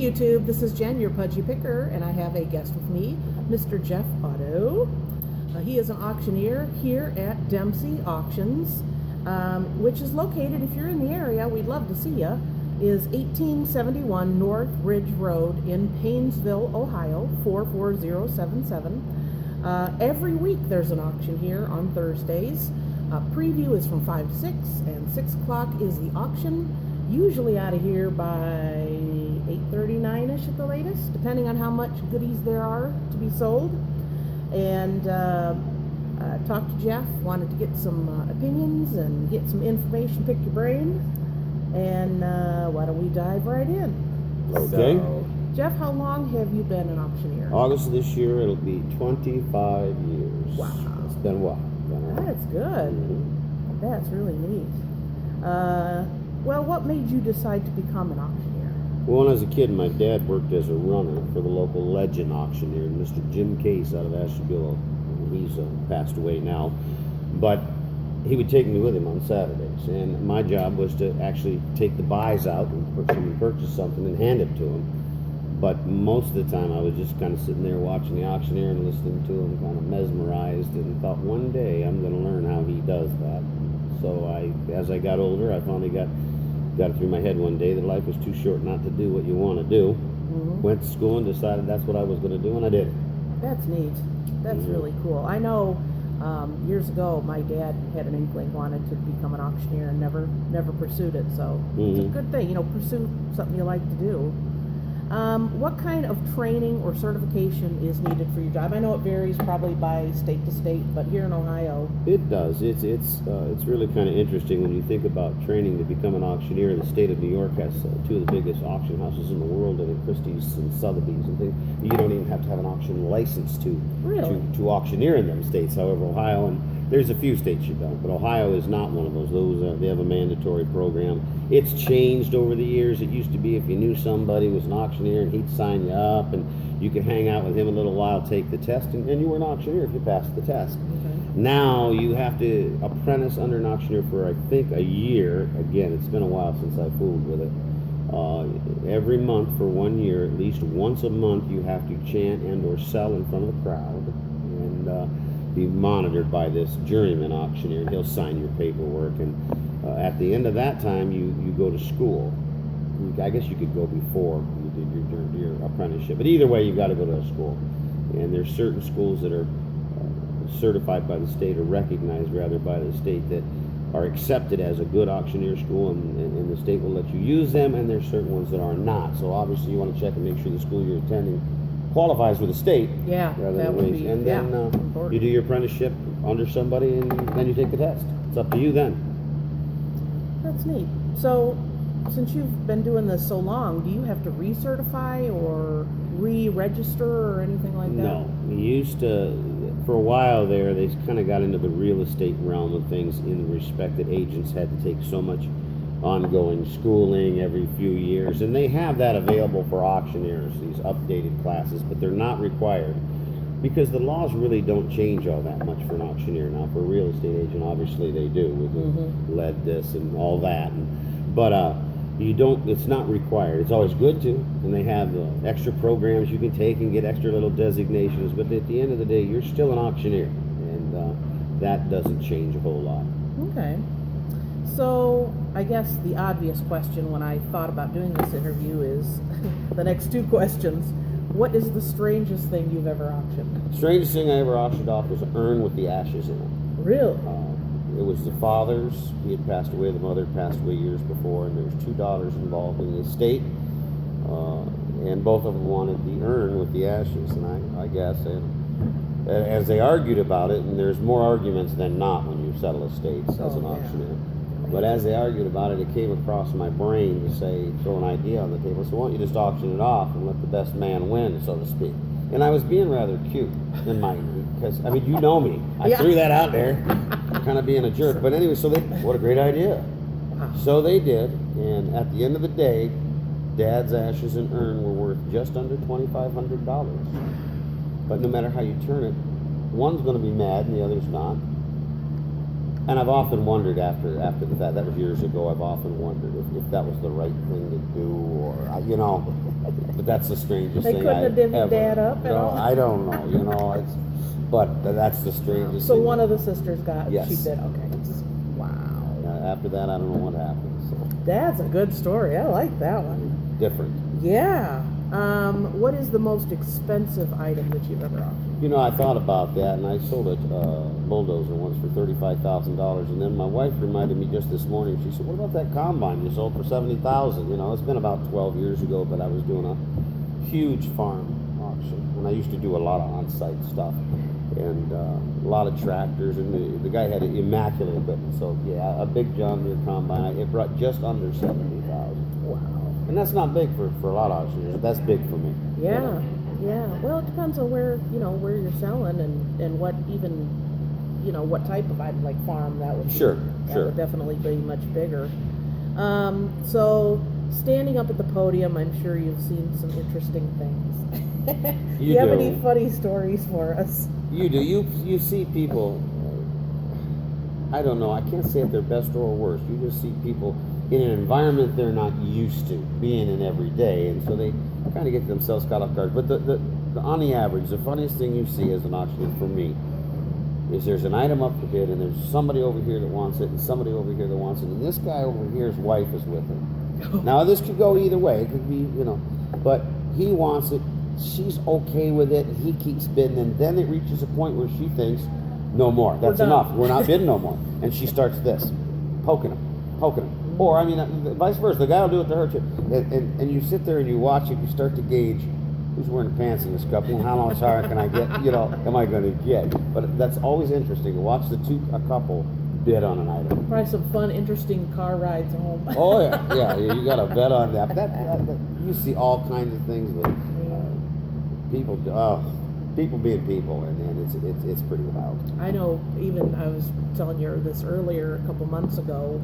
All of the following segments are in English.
YouTube, this is Jen, your Pudgy Picker, and I have a guest with me, Mr. Jeff Otto. He is an auctioneer here at Dempsey Auctions, which is located, if you're in the area, we'd love to see you, is 1871 North Ridge Road in Paynesville, Ohio, 44077. Every week there's an auction here on Thursdays. Preview is from 5 to 6, and 6 o'clock is the auction. Usually out of here by 8:39ish at the latest, depending on how much goodies there are to be sold. And talked to Jeff, wanted to get some opinions and get some information, pick your brain. And why don't we dive right in? Okay. So, Jeff, how long have you been an auctioneer? August of this year, it'll be 25 years. Wow. It's been a while. That's good. Mm-hmm. That's really neat. Well, what made you decide to become an auctioneer? Well, when I was a kid, my dad worked as a runner for the local legend auctioneer, Mr. Jim Case out of Ashtabula. He's passed away now. But he would take me with him on Saturdays, and my job was to actually take the buys out and purchase something and hand it to him. But most of the time I was just kind of sitting there watching the auctioneer and listening to him, kind of mesmerized, and thought one day I'm going to learn how he does that. So as I got older, I finally got it through my head one day that life was too short not to do what you want to do. Mm-hmm. Went to school and decided that's what I was going to do, and I did it. That's neat. That's really cool. I know years ago my dad had an inkling, wanted to become an auctioneer, and never pursued it. So it's a good thing, pursue something you like to do. What kind of training or certification is needed for your job? I know it varies probably by state to state, but here in Ohio, it does. It's really kind of interesting when you think about training to become an auctioneer. The state of New York has two of the biggest auction houses in the world, and Christie's and Sotheby's and things. You don't even have to have an auction license to auctioneer in them states. However, Ohio, and there's a few states you don't, but Ohio is not one of those. They have a mandatory program. It's changed over the years. It used to be if you knew somebody was an auctioneer and he'd sign you up and you could hang out with him a little while, take the test, and you were an auctioneer if you passed the test. Okay. Now you have to apprentice under an auctioneer for I think a year. Again, it's been a while since I fooled with it. Every month for 1 year, at least once a month, you have to chant and or sell in front of a crowd and be monitored by this journeyman auctioneer, and he'll sign your paperwork. And at the end of that time, you go to school. I guess you could go before you did your apprenticeship, but either way, you've got to go to a school. And there's certain schools that are certified by the state, or recognized rather by the state, that are accepted as a good auctioneer school, and the state will let you use them. And there's certain ones that are not. So obviously, you want to check and make sure the school you're attending qualifies with the state. Yeah, that would be, and then you do your apprenticeship under somebody, and then you take the test. It's up to you then. That's neat. So, since you've been doing this so long, do you have to recertify or re-register or anything like that? No. We used to, for a while there, they kind of got into the real estate realm of things, in the respect that agents had to take so much ongoing schooling every few years, and they have that available for auctioneers, these updated classes, but they're not required because the laws really don't change all that much for an auctioneer. Now, for a real estate agent, obviously they do with the lead this and all that, but you don't. It's not required. It's always good to, and they have extra programs you can take and get extra little designations. But at the end of the day, you're still an auctioneer, and that doesn't change a whole lot. Okay. So, I guess the obvious question when I thought about doing this interview is the next two questions. What is the strangest thing you've ever auctioned? Strangest thing I ever auctioned off was an urn with the ashes in it. Really? It was the father's. He had passed away. The mother had passed away years before, and there was two daughters involved in the estate, and both of them wanted the urn with the ashes. And I guess, as they argued about it, and there's more arguments than not when you settle estates as an auctioneer. But as they argued about it, it came across my brain to say, throw an idea on the table. So why don't you just auction it off and let the best man win, so to speak? And I was being rather cute in my, because, I mean, you know me. I threw that out there, kind of being a jerk. But anyway, what a great idea. Wow. So they did, and at the end of the day, Dad's ashes and urn were worth just under $2,500. But no matter how you turn it, one's going to be mad and the other's not. And I've often wondered after the fact, that was years ago, I've often wondered if that was the right thing to do, or, But that's the strangest They thing couldn't have divvied ever. that up at all? I don't know. But that's the strangest So thing. one of the sisters got. Yes. She did. Okay. Wow. After that, I don't know what happened. So That's a good story. I like that one. different. Yeah. What is the most expensive item that you've ever auctioned? I thought about that, and I sold a bulldozer once for $35,000, and then my wife reminded me just this morning. She said, "What about that combine you sold for $70,000?" It's been about 12 years ago, but I was doing a huge farm auction, and I used to do a lot of on-site stuff, and a lot of tractors, and the guy had immaculate equipment. So yeah, a big John Deere combine. It brought just under $70,000. Wow. And that's not big for a lot of auctioneers. That's big for me. Yeah. Yeah. Well, it depends on where you're selling and what even what type of item, like farm, that would be. Sure. That would definitely be much bigger. So standing up at the podium, I'm sure you've seen some interesting things. You have do. any funny stories for us? You do. You see people. I don't know. I can't say if they're best or worst. You just see people in an environment they're not used to being in every day, and so they kind of get themselves caught off guard. But the on the average, the funniest thing you see as an auctioneer for me is there's an item up for bid, and there's somebody over here that wants it, and somebody over here that wants it, and this guy over here's wife is with him. Now this could go either way. It could be, but he wants it. She's okay with it, and he keeps bidding, and then it reaches a point where she thinks, no more. That's enough. We're not bidding no more. And she starts this, poking him. Or, vice versa. The guy will do it to her, too. And you sit there and you watch it, you start to gauge who's wearing pants in this couple, and how much higher can I get, am I going to get? But that's always interesting to watch a couple bid on an item. Probably some fun, interesting car rides home. Oh, yeah. You got to bet on that. That. You see all kinds of things with people being people, and it's pretty wild. I know. Even I was telling you this earlier, a couple months ago,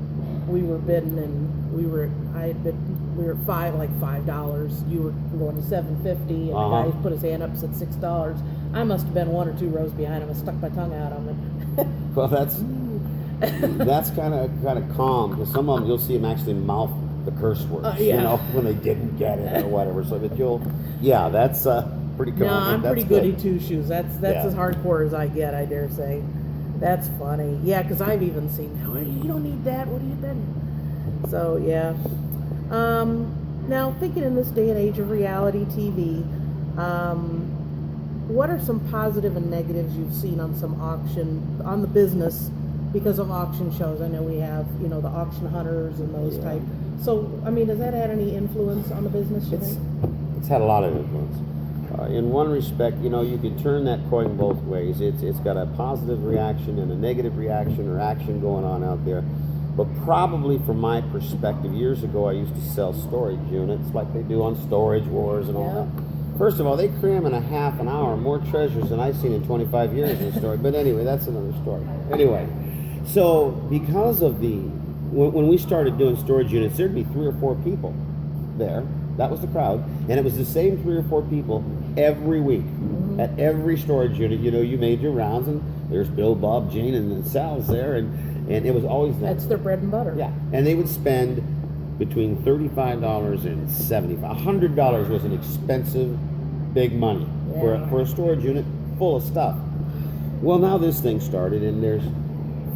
we were bidding, and we were at $5. You were going to $7.50, and the guy put his hand up, said $6. I must have been one or two rows behind him. I stuck my tongue out on it. Well, that's kind of calm, because some of them you'll see them actually mouth the curse words, when they didn't get it or whatever. So that that's pretty common. No, I'm that's pretty goody two shoes. That's as hardcore as I get, I dare say. That's funny. Yeah, because I've even seen, you don't need that. What are you bidding? So yeah. Now thinking in this day and age of reality TV, what are some positive and negatives you've seen on the business because of auction shows? I know we have, the auction hunters and those type. So, has that had any influence on the business, you think? It's had a lot of influence. In one respect, you can turn that coin both ways. It's got a positive reaction and a negative reaction or action going on out there. But probably from my perspective, years ago I used to sell storage units like they do on Storage Wars and all that. First of all, they cram in a half an hour more treasures than I've seen in 25 years in the story. But anyway, that's another story. Anyway, so because of when we started doing storage units, there'd be 3 or 4 people there. That was the crowd, and it was the same 3 or 4 people every week at every storage unit. You made your rounds, and there's Bill, Bob, Jane, and then Sal's there, and it was always that. That's their bread and butter. Yeah, and they would spend between $35 and $75. $100 was an expensive, big money for a storage unit full of stuff. Well, now this thing started, and there's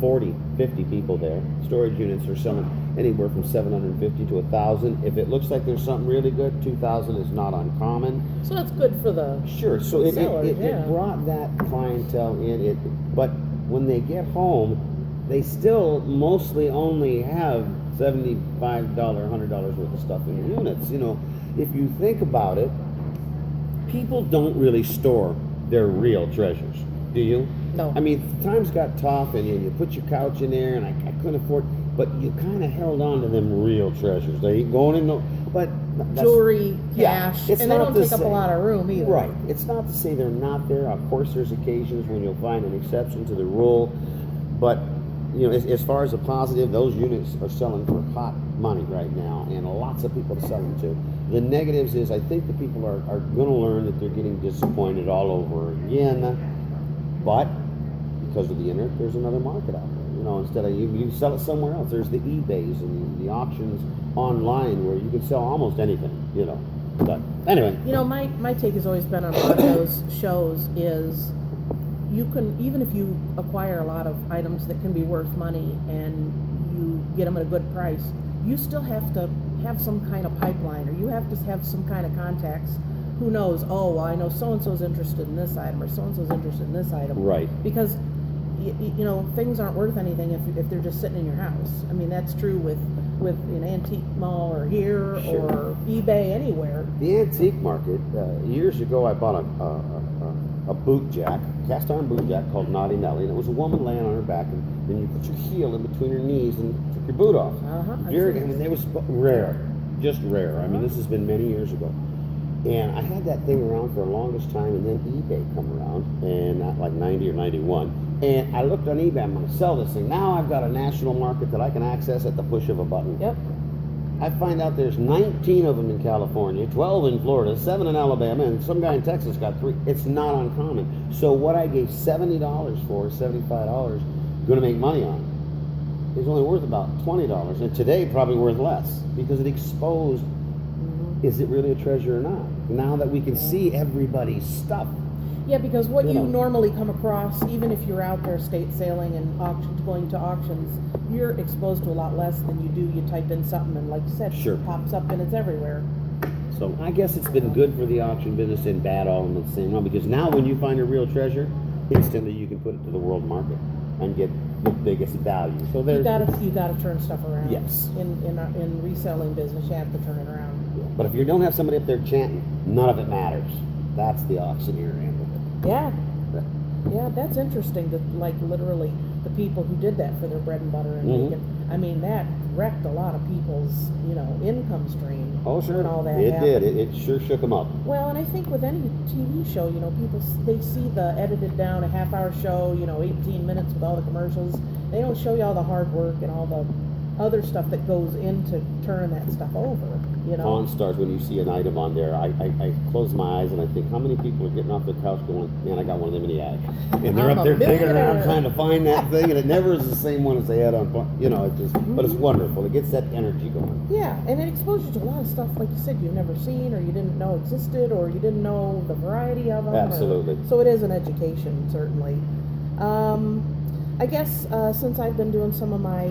40, 50 people there. Storage units are selling anywhere from $750 to $1,000. If it looks like there's something really good, $2,000 is not uncommon. So that's good for the So it brought that clientele in. But when they get home, they still mostly only have $75, $100 worth of stuff in the units. If you think about it, people don't really store their real treasures, do you? No. Times got tough, and you put your couch in there, and I couldn't afford, but you kind of held on to them real treasures. They ain't going in but jewelry, cash, and they don't take up a lot of room either. Right. It's not to say they're not there. Of course, there's occasions when you'll find an exception to the rule, but as far as a positive, those units are selling for hot money right now, and lots of people to sell them to. The negatives is I think the people are going to learn that they're getting disappointed all over again, but because of the internet, there's another market out there. Instead of you sell it somewhere else. There's the eBays and the auctions online where you can sell almost anything. But anyway, You know, my take has always been on a lot of those shows is you can, even if you acquire a lot of items that can be worth money and you get them at a good price, you still have to have some kind of pipeline, or you have to have some kind of contacts. Who knows? Oh, well, I know so-and-so's interested in this item, or so-and-so's interested in this item. right. Because, you know, things aren't worth anything if they're just sitting in your house. I mean, that's true with an antique mall or here Sure. or eBay, anywhere. The antique market, years ago I bought a boot jack, cast iron boot jack called Naughty Nelly, and it was a woman laying on her back, and then you put your heel in between her knees and took your boot off. Very, I mean, it was rare, just rare. I mean, this has been many years ago. And I had that thing around for the longest time, and then eBay come around, and like 90 or 91. And I looked on eBay, I'm going to sell this thing. Now I've got a national market that I can access at the push of a button. Yep. I find out there's 19 of them in California, 12 in Florida, 7 in Alabama, and some guy in Texas got 3. It's not uncommon. So what I gave $70 for, $75, going to make money on, is only worth about $20. And today probably worth less because it exposed, is it really a treasure or not? Now that we can see everybody's stuff. Yeah, because what You you know. normally come across, even if you're out there estate sailing and going to auctions, you're exposed to a lot less than you do. You type in something and, like you said, Sure. it pops up and it's everywhere. So I guess it's been good for the auction business and bad all in the same one, because now when you find a real treasure, instantly you can put it to the world market and get the biggest value. So there's You gotta turn stuff around. Yes. In reselling business, you have to turn it around. But if you don't have somebody up there chanting, none of it matters. That's the auctioneer end of it. Yeah. Yeah, that's interesting. That, like, literally the people who did that for their bread and butter and Mhm. making. I mean, that wrecked a lot of people's, income stream. Oh, sure. When all that It happened. did. It sure shook them up. Well, and I think with any TV show, people, they see the edited down a half-hour show, 18 minutes with all the commercials. They don't show you all the hard work and all the other stuff that goes into turning that stuff over, Pawn Stars, when you see an item on there, I close my eyes and I think, how many people are getting off their couch going, man, I got one of them in the attic. And they're I'm up a there digging millionaire. around trying to find that thing, and it never is the same one as they had on, it just, but it's wonderful. It gets that energy going. Yeah, and it exposes you to a lot of stuff, like you said, you've never seen or you didn't know existed or you didn't know the variety of them. Absolutely. So it is an education, certainly. I guess since I've been doing some of my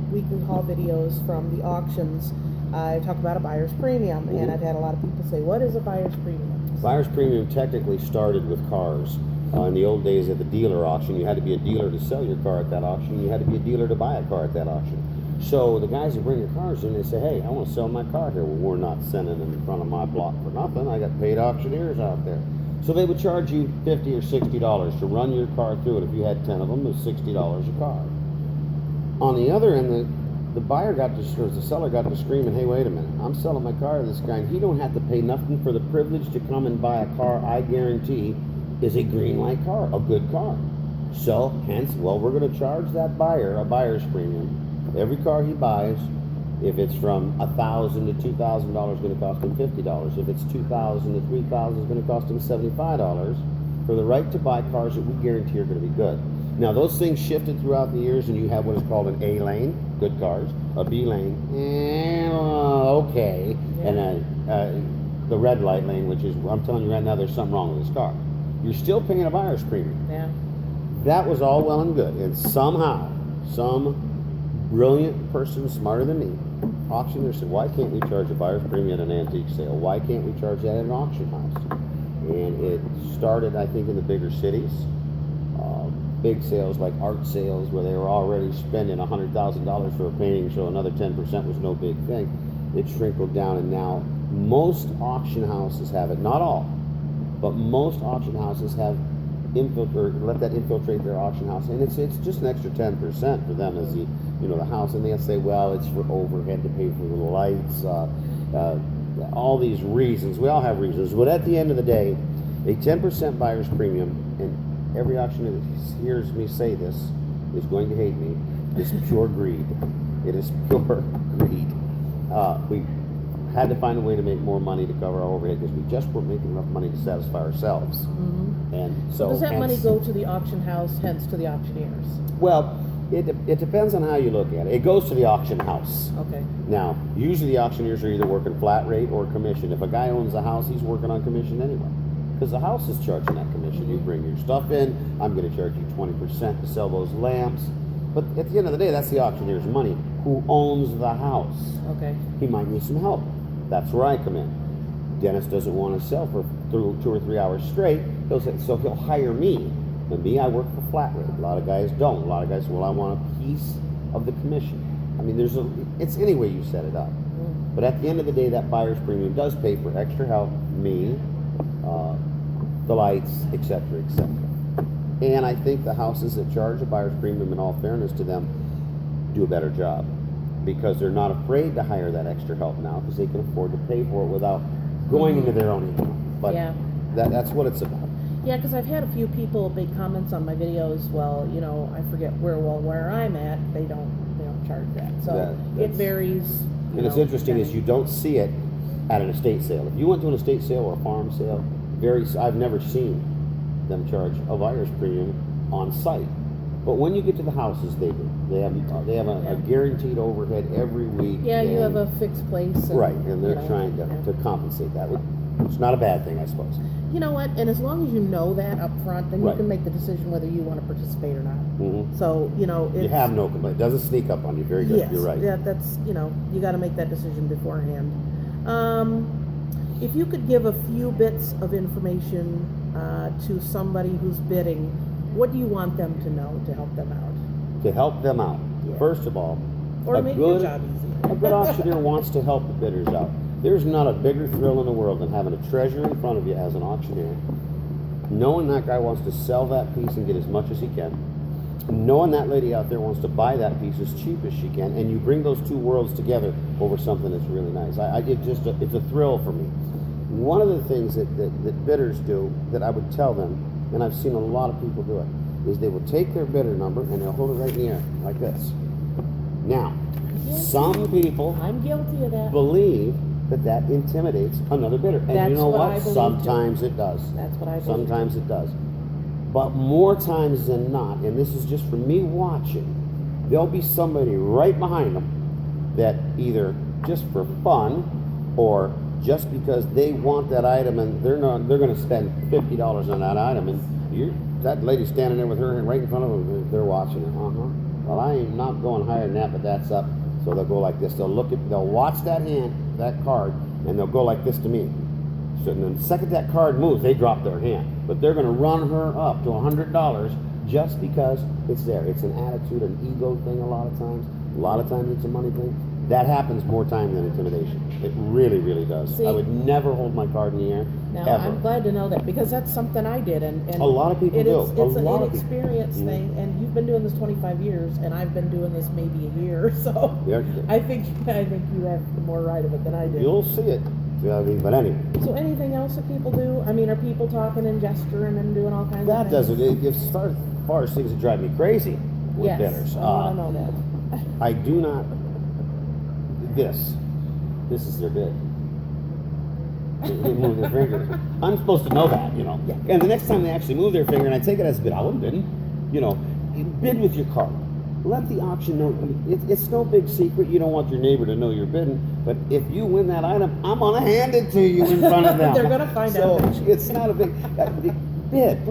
weekly haul videos from the auctions, I talk about a buyer's premium, and I've had a lot of people say, what is a buyer's premium? Buyer's premium technically started with cars. In the old days at the dealer auction, you had to be a dealer to sell your car at that auction. You had to be a dealer to buy a car at that auction. So the guys who bring their cars in, they say, hey, I want to sell my car here. Well, we're not sending them in front of my block for nothing. I got paid auctioneers out there. So they would charge you $50 or $60 to run your car through it. If you had 10 of them, it was $60 a car. On the other end, the buyer the seller got to screaming, hey, wait a minute, I'm selling my car to this guy, and he don't have to pay nothing for the privilege to come and buy a car I guarantee is a green light car, a good car. So, hence, we're going to charge that buyer a buyer's premium. Every car he buys, if it's from $1,000 to $2,000, is going to cost him $50. If it's $2,000 to $3,000, it's going to cost him $75 for the right to buy cars that we guarantee are going to be good. Now, those things shifted throughout the years, and you have what is called an A lane, good cars, a B lane, okay, and the red light lane, which is, I'm telling you right now, there's something wrong with this car. You're still paying a buyer's premium. Yeah. That was all well and good, and somehow, some brilliant person smarter than me, auctioneer, said, why can't we charge a buyer's premium at an antique sale? Why can't we charge that at an auction house? And it started, I think, in the bigger cities. Big sales like art sales where they were already spending $100,000 for a painting, so another 10% was no big thing. It trickled down, and now most auction houses have it. Not all, but most auction houses have let that infiltrate their auction house, and it's just an extra 10% for them as the house, and they'll say, well, it's for overhead to pay for the lights, all these reasons. We all have reasons, but at the end of the day, a 10% buyer's premium, and every auctioneer that hears me say this is going to hate me, is pure greed. It is pure greed. We had to find a way to make more money to cover our overhead because we just weren't making enough money to satisfy ourselves. And So does that money go to the auction house, hence to the auctioneers? Well, It depends on how you look at it. It goes to the auction house. Okay. Now, usually the auctioneers are either working flat rate or commission. If a guy owns a house, he's working on commission anyway. Because the house is charging that commission. You bring your stuff in, I'm going to charge you 20% to sell those lamps. But at the end of the day, that's the auctioneer's money. Who owns the house? Okay. He might need some help. That's where I come in. Dennis doesn't want to sell for 2 or 3 hours straight. So he'll hire me. And me, I work for flat rate. A lot of guys don't. A lot of guys say, well, I want a piece of the commission. I mean, it's any way you set it up. But at the end of the day, that buyer's premium does pay for extra help, me, the lights, etc., etc. And I think the houses that charge a buyer's premium, in all fairness to them, do a better job because they're not afraid to hire that extra help now because they can afford to pay for it without going into their own income. But yeah. That's what it's about. Yeah, because I've had a few people make comments on my videos. Well, I forget where I'm at. They don't charge that. So it varies. And it's interesting is you don't see it at an estate sale. If you went to an estate sale or a farm sale, I've never seen them charge a buyer's premium on site. But when you get to the houses, they do. They have a guaranteed overhead every week. Yeah, you have a fixed place. And, right, and they're trying to compensate that. It's not a bad thing, I suppose. You know what? And as long as you know that up front, then you can make the decision whether you want to participate or not. Mm-hmm. So, you have no complaint. It doesn't sneak up on you. Very good. Yes, You're right. Yeah, that's, you got to make that decision beforehand. If you could give a few bits of information to somebody who's bidding, what do you want them to know to help them out? To help them out. Yeah. First of all, or make your job easier. A good auctioneer wants to help the bidders out. There's not a bigger thrill in the world than having a treasure in front of you as an auctioneer, knowing that guy wants to sell that piece and get as much as he can, knowing that lady out there wants to buy that piece as cheap as she can, and you bring those two worlds together over something that's really nice. It's a thrill for me. One of the things that bidders do that I would tell them, and I've seen a lot of people do it, is they will take their bidder number and they'll hold it right in the air like this. Now, some people I'm guilty of that. believe that intimidates another bidder. And That's you know what? Sometimes it does. That's what I believe. Sometimes it does. But more times than not, and this is just for me watching, there'll be somebody right behind them that either just for fun or just because they want that item and they're going to spend $50 on that item, and that lady's standing there with her hand right in front of them, they're watching it. Well, I ain't not going higher than that, but that's up. So they'll go like this. They'll watch that hand, that card, and they'll go like this to me. So then the second that card moves, they drop their hand. But they're going to run her up to $100 just because it's there. It's an attitude, an ego thing a lot of times. A lot of times it's a money thing. That happens more time than intimidation. It really, really does. See, I would never hold my card in the air, now, ever. I'm glad to know that because that's something I did. And a lot of people do. It's an inexperience thing, and you've been doing this 25 years, and I've been doing this maybe a year. So I think you have more right of it than I did. You'll see it. But anyway. So anything else that people do? I mean, are people talking and gesturing and doing all kinds of things? That doesn't. As far as things that drive me crazy with bidders. I want to know that. I do not. This is their bid. They move their finger. I'm supposed to know that, Yeah. And the next time they actually move their finger and I take it as a bid, I wasn't bidding. Bid with your card. Let the auction know. It's no big secret. You don't want your neighbor to know you're bidding. But if you win that item, I'm going to hand it to you in front of them. They're going to find out. So it's not a big bid.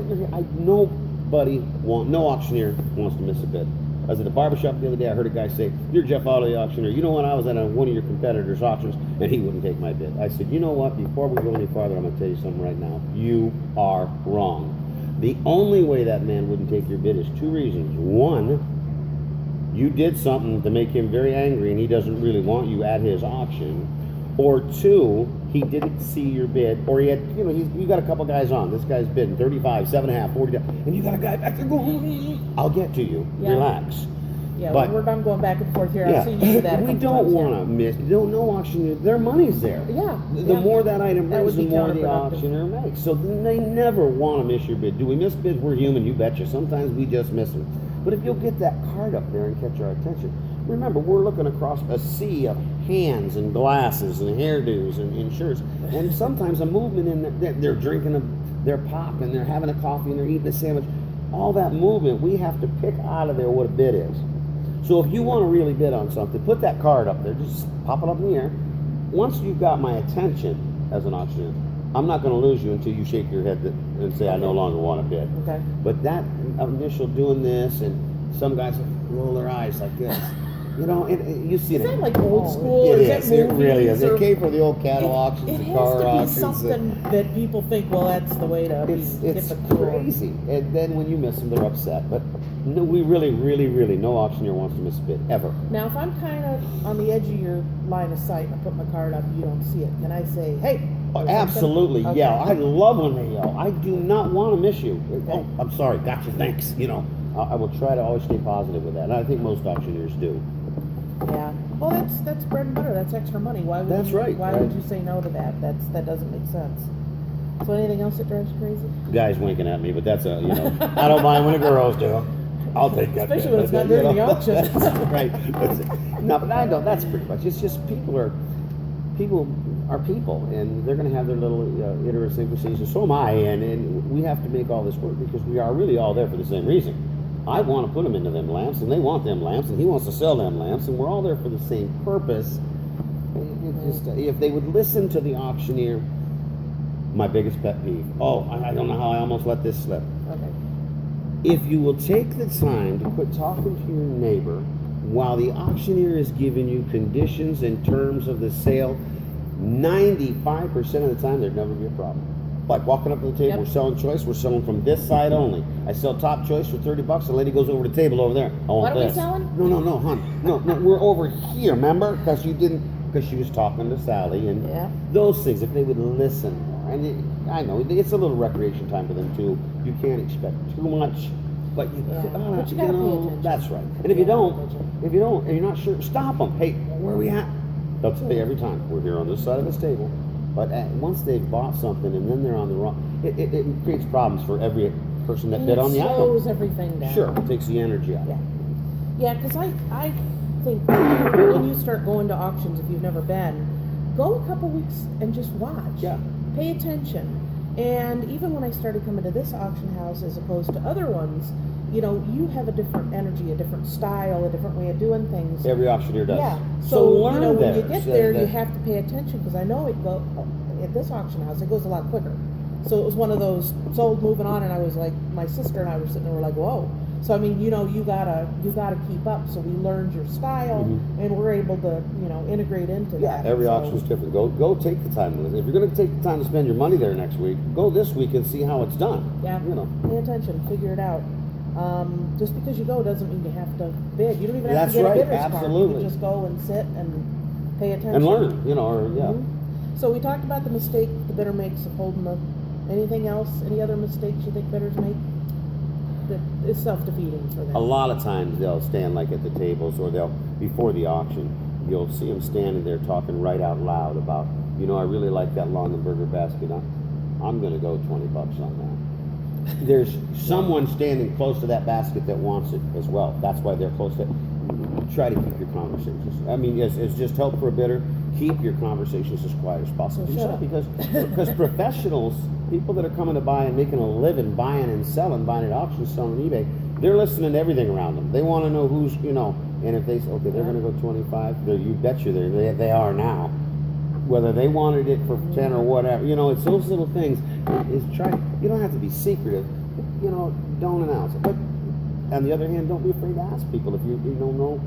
No auctioneer wants to miss a bid. I was at the barbershop the other day. I heard a guy say, "You're Jeff Otto, the auctioneer. You know what? I was at one of your competitors' auctions, and he wouldn't take my bid." I said, "You know what? Before we go any farther, I'm going to tell you something right now. You are wrong. The only way that man wouldn't take your bid is two reasons. One, you did something to make him very angry, and he doesn't really want you at his auction. Or two, he didn't see your bid, or he had, you got a couple guys on. This guy's bidding 35, 7.5, 40, and you got a guy back there going, I'll get to you. Yeah. Relax." Yeah, but we're done going back and forth here. I've seen you do that. We don't want to miss. No auctioneer. Their money's there. Yeah. The more that item brings, the more the auctioneer makes. So they never want to miss your bid. Do we miss bids? We're human. You betcha. Sometimes we just miss them. But if you'll get that card up there and catch our attention, remember, we're looking across a sea of hands and glasses and hairdos and shirts, and sometimes a movement in they're drinking their pop and they're having a coffee and they're eating a sandwich. all that movement, we have to pick out of there what a bid is. So if you want to really bid on something, put that card up there, just pop it up in the air. Once you've got my attention as an auctioneer, I'm not going to lose you until you shake your head and say, I no longer want to bid. Okay. But that initial doing this, and some guys roll their eyes like this. You know, and you see Is that like old school? It Is is. that It really is. movies, It came from the old cattle auctions, It the has car to be auctions. something that people think, well, that's the way to It's get the tour. crazy. And then when you miss them, they're upset. But no, we really, no auctioneer wants to miss a bid, ever. Now, if I'm kind of on the edge of your line of sight and I put my card up, you don't see it, can I say, hey? or something? Absolutely, Okay. yeah. I love when they yell. I do not want to miss you. Okay. Oh, I'm sorry. Gotcha. Thanks. You know, I will try to always stay positive with that. And I think most auctioneers do. Yeah. Well, that's bread and butter. That's extra money. Why would That's you, right, Why right. would you say no to that? That doesn't make sense. So anything else that drives you crazy? Guys winking at me, but that's a, you know, I don't mind when the girls do. I'll take that. Especially when it's not during the auction. That's right. No, but I don't. That's pretty much. It's just people are people, and they're going to have their little idiosyncrasies, and so am I. And we have to make all this work because we are really all there for the same reason. I want to put them into them lamps, and they want them lamps, and he wants to sell them lamps, and we're all there for the same purpose. If they would listen to the auctioneer, my biggest pet peeve. Oh, I don't know how I almost let this slip. Okay. If you will take the time to quit talking to your neighbor while the auctioneer is giving you conditions and terms of the sale, 95% of the time there'd never be a problem. Like walking up to the table, Yep. We're selling choice, we're selling from this side only. I sell top choice for $30, the lady goes over to the table over there. I want What are we this. selling? No, hon. No, we're over here, remember? Because she was talking to Sally and Yeah. those things, if they would listen more. And I know, it's a little recreation time for them too. You can't expect too much, but you, Yeah. But you gotta pay attention. That's right. And if you don't, and you're not sure, stop them. Hey, where are we at? They'll tell you every time, we're here on this side of this table. But once they've bought something and then they're on the wrong, it creates problems for every person that bid on the It item. slows everything down. Sure, it takes the energy out. Yeah. Yeah, because I think when you start going to auctions, if you've never been, go a couple weeks and just watch. Yeah. Pay attention. And even when I started coming to this auction house as opposed to other ones, you know, you have a different energy, a different style, a different way of doing things. Every auctioneer does. Yeah. So So, learn you know, when you theirs. get there, you have to pay attention because I know at this auction house, it goes a lot quicker. So it was one of those sold, moving on, and I was like, my sister and I were sitting there, we're like, whoa. So I mean, you know, you gotta keep up. So we learned your style, and we're able to, you know, integrate into Yeah, that. every So- auction's different. Go take the time. If you're going to take the time to spend your money there next week, go this week and see how it's done. Yeah. You know. Pay attention, figure it out. Just because you go doesn't mean you have to bid. You don't even have That's to get right, a bidder's card. You absolutely. can just go and sit and pay attention. And learn, you know, or yeah. Mhm. So we talked about the mistake the bidder makes of holding the. Anything else? Any other mistakes you think bidders make? That is self-defeating for them. A lot of times they'll stand like at the tables, or they'll before the auction, you'll see them standing there talking right out loud about, you know, I really like that Longaberger basket. I'm going to go $20 on that. There's someone standing close to that basket that wants it as well. That's why they're close to it. Try to keep your conversations. I mean, it's just help for a bidder. Keep your conversations as quiet as possible. So shut up. Because professionals, people that are coming to buy and making a living buying and selling, buying at auctions, selling on eBay, they're listening to everything around them. They want to know who's, you know, and if they say, okay, they're going to go 25, you bet you they are now. Whether they wanted it for 10 or whatever, you know, it's those little things. You don't have to be secretive, you know, don't announce it. But on the other hand, don't be afraid to ask people if you don't know.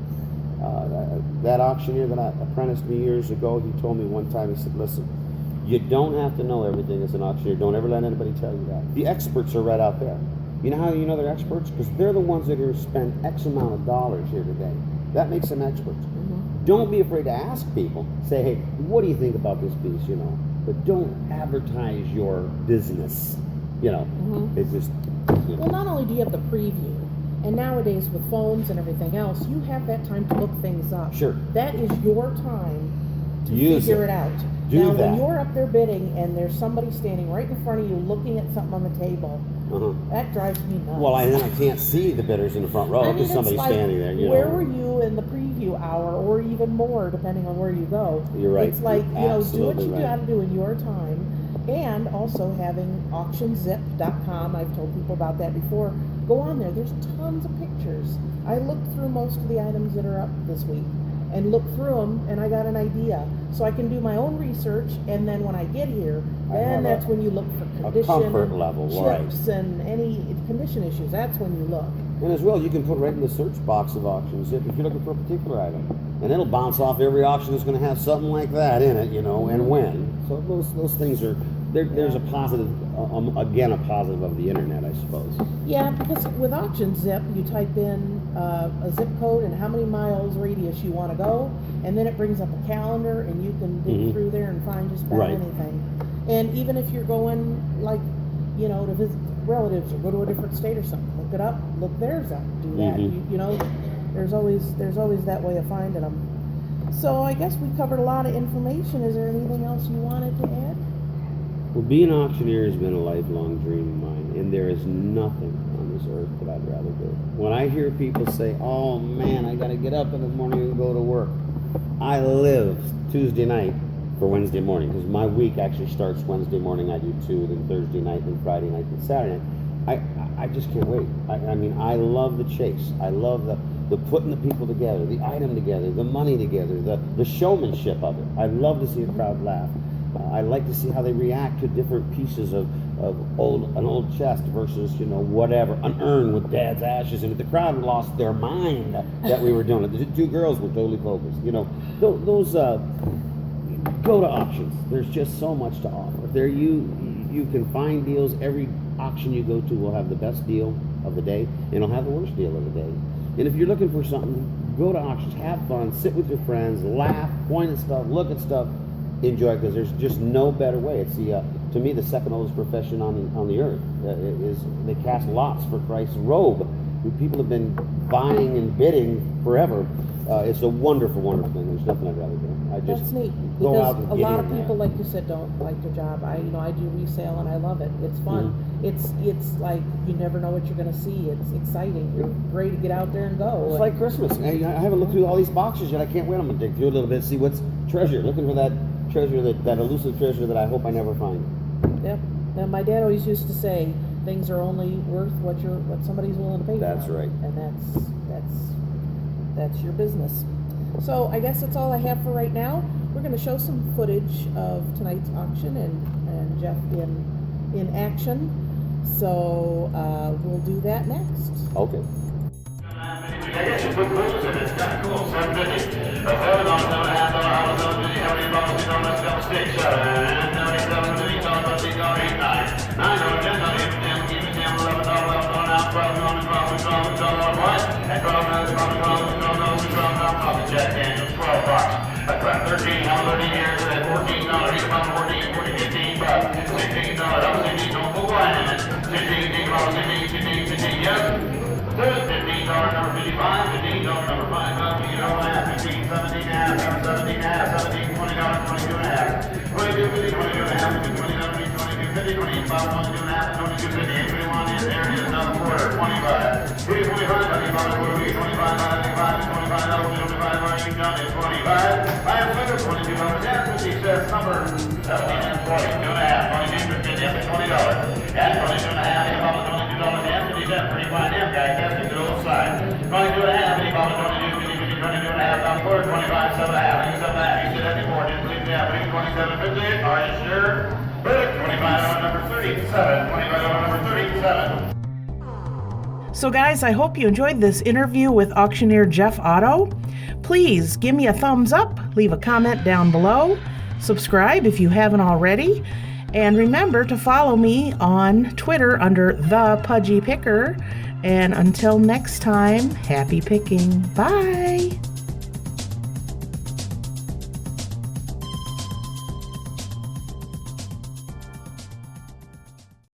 That auctioneer that apprenticed me years ago, he told me one time, he said, listen, you don't have to know everything as an auctioneer. Don't ever let anybody tell you that. The experts are right out there. You know how you know they're experts? Because they're the ones that are going to spend X amount of dollars here today. That makes them experts. Don't be afraid to ask people. Say, hey, what do you think about this piece, you know? But don't advertise your business, you know. It just... You know. Well, not only do you have the preview, and nowadays with phones and everything else, you have that time to look things up. Sure. That is your time to Use figure it. it out. Do now, that. when you're up there bidding and there's somebody standing right in front of you looking at something on the table, that drives me nuts. Well, I can't see the bidders in the front row I mean, because it's somebody's like, standing there. You where know. were you in the preview hour, or even more, depending on where you go? You're right. It's like, You're you know, do what absolutely you right. got to do in your time, and also having auctionzip.com. I've told people about that before. Go on there. There's tons of pictures. I looked through most of the items that are up this week and looked through them, and I got an idea. So I can do my own research, and then when I get here, then that's when you look for condition, comfort level, chips, and any condition issues. That's when you look. And as well, you can put right in the search box of auctions if you're looking for a particular item, and it'll bounce off every auction that's going to have something like that in it, and when. So those things are there's a positive, again, a positive of the internet, I suppose. Yeah, because with Auction Zip, you type in a zip code and how many miles radius you want to go, and then it brings up a calendar, and you can dig through there and find just about anything. And even if you're going, like, to visit relatives or go to a different state or something, look it up, look theirs up, do that. There's always that way of finding them. So I guess we covered a lot of information. Is there anything else you wanted to add? Well, being an auctioneer has been a lifelong dream of mine, and there is nothing on this earth that I'd rather do. When I hear people say, "Oh man, I got to get up in the morning and go to work," I live Tuesday night for Wednesday morning, because my week actually starts Wednesday morning. I do 2, then Thursday night, then Friday night, then Saturday night. I just can't wait. I mean, I love the chase. I love the putting the people together, the item together, the money together, the showmanship of it. I love to see a crowd laugh. I like to see how they react to different pieces of an old chest versus, whatever, an urn with Dad's ashes in it. The crowd lost their mind that we were doing it. The 2 girls were totally focused. Those go to auctions. There's just so much to offer. There you can find deals. Every auction you go to will have the best deal of the day, and it'll have the worst deal of the day. And if you're looking for something, go to auctions, have fun, sit with your friends, laugh, point at stuff, look at stuff, enjoy it, because there's just no better way. It's to me, the second oldest profession on the earth. Is they cast lots for Christ's robe. People have been buying and bidding forever. It's a wonderful, wonderful thing. There's nothing I'd rather do. That's neat, go because out and a get lot in of there. people, like you said, don't like their job. I do resale, and I love it. It's fun. It's like you never know what you're going to see. It's exciting. You're ready to get out there and go. It's like Christmas. I haven't looked through all these boxes yet. I can't wait. I'm going to dig through a little bit, see what's treasure. Looking for that treasure, that elusive treasure that I hope I never find. Yep. And my dad always used to say, things are only worth what somebody's willing to pay for. That's right. And that's your business. So I guess that's all I have for right now. We're going to show some footage of tonight's auction and Jeff in action. So we'll do that next. Okay. I guess you put booze in it. It's kind of cool. $7.50. A $7 on $7.50. How many bottles on a couple sticks? $7, $77, $8, $8, $8, $9, $9, $10, $10, even $10, $11 on out. $12 on $12, $12 what? And $12, Jack Daniels, 12 bucks. I got 13, how 13 years at $14, $14, 15 bucks. $16, I was thinking, don't put wine in it. $16, yes. $15, number 55, $15, number 5, $15, $15, 17 half, 17 half, 17, $20, 22 and a half, 22, 50, 22 and a half, 22, 22, 50, 25, 22 and a half, 22, 50, 21, and there it is, another quarter, 25, 25, 25, 25, 25, done is 25, I have figured $22, half, 50 cents, number 17 and 40, 2 and a half, 22, 50, $20, and 22 and a half, $22, 50 cents, pretty fine, guys, that's a good old side. 22 and a half, any bottle, 22, 50, 50, 22 and a half, down quarter, 25, 7 and a half, 7 and a half, you said that before, didn't believe me, 27, 58, are you sure? Perfect, 25 on number 37, 25 on number 37. So guys, I hope you enjoyed this interview with auctioneer Jeff Otto. Please give me a thumbs up, leave a comment down below, subscribe if you haven't already, and remember to follow me on Twitter under The Pudgy Picker. And until next time, happy picking. Bye!